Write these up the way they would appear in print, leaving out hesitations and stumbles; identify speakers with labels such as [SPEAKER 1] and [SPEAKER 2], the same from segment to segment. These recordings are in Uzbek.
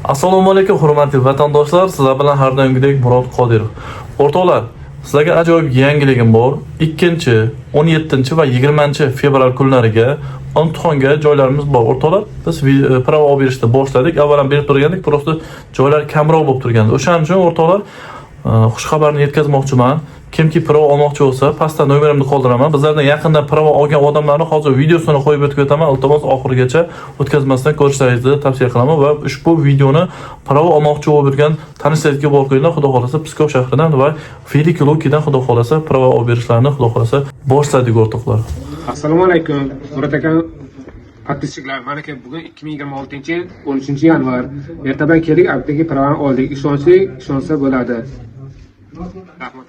[SPEAKER 1] Assalomu alaykum hurmatli vatandoshlar, sizlar bilan har doimgidek Murod Qodirov. O'rtoqlar, sizlarga ajoyib yangiligim bor. 2, 17 va 20 fevral kunlariga imtihonga joylarimiz bor. O'rtoqlar, biz pravo olib berishni boshladik. Avvalan berib turgandik, prosta joylar kamroq bo'lib turgandi. O'shaning uchun o'rtoqlar, xush xabarni yetkazmoqchiman. Kimki pravo olmoqchi bo'lsa, pastda nomerimni qoldiraman. Bizlardan yaqindan pravo olgan odamlarni hozir videosini qo'yib o'tib o'taman. Iltimos oxirigacha o'tkazmasdan ko'rishlaringizni tavsiya qilaman va ushbu videoni pravo olmoqchi bo'lib yurgan tanishlaringizga borib qo'yinglar. Xudo xolasa Pskov shahridan va Filikilokidan xudo xolasa pravo olib berishlarini xudo xolasa boshladik o'rtoqlar.
[SPEAKER 2] Assalomu alaykum. Murat aka, qattiqchilar. Mana aka, bugun 2026-yil 13-yanvar. Ertadan keldik, apteki pravoni oldik. Ishonsa bo'ladi. Rahmat.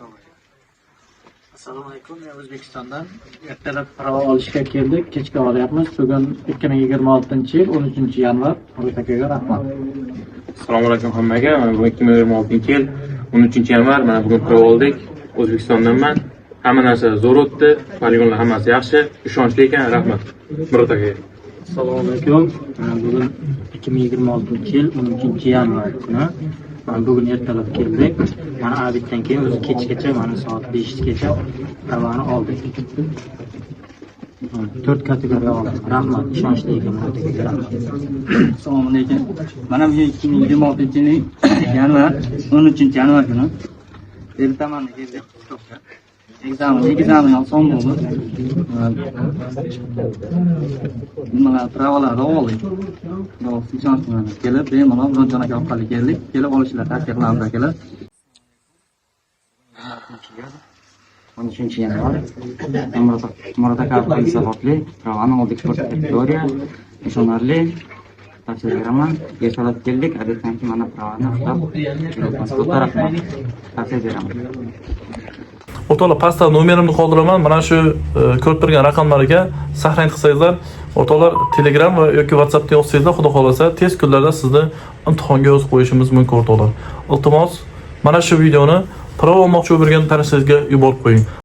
[SPEAKER 3] Assalomu alaykum. Men O'zbekistondan ertalab pravo olishga keldik. Kechga olyapmiz. Bugun 2026-yil 13-yanvar. Murat akaga rahmat.
[SPEAKER 4] Assalomu alaykum hammaga. Bugun 2026-yil 13-yanvar. Mana bugun pravo oldik. O'zbekistondanman. Hamma narsa zo'r o'tdi. Poligonlar hammasi yaxshi, ishonchli ekan. Rahmat. Murat akaga.
[SPEAKER 3] Assalomu alaykum. Bugun 2026-yil 13-yanvar kuni. Bugun ertalab keldik. Mana abitdan keyin o'zi kechgacha, mana soat 5 gacha pravoni oldik. 4 kategoriya oldik. Rahmat, ishonchli ekan.
[SPEAKER 5] Assalomu alaykum. Mana bu 2026-yil yanvar 13-yanvar kuni ertaman keldik. Ekzamen oson bo'ldi. Nimalar pravolarni oldik. Kelib, bemalol Murodjon aka orqali keldik. Kelib olishlar tavsiya qilamiz akalar.
[SPEAKER 6] 13-yanvar Murat aka orqali sababli pravoni oldik. Kategoriya ishonarli tavsiya beraman. Ertalab keldik, adetdan keyin mana pravoni ushlab rahmat tavsiya beraman.
[SPEAKER 1] O'rtoqlar, pastda nomerimni qoldiraman. Mana shu ko'rib turgan raqamlarga saqlanib qilsangizlar, o'rtoqlar Telegram va yoki WhatsAppda yozsangizlar, xudo xolasa tez kunlarda sizni imtihonga yozib qo'yishimiz mumkin o'rtoqlar. Iltimos, mana shu videoni pravo olmoqchi bo'lgan tanishlaringizga yuborib qo'ying.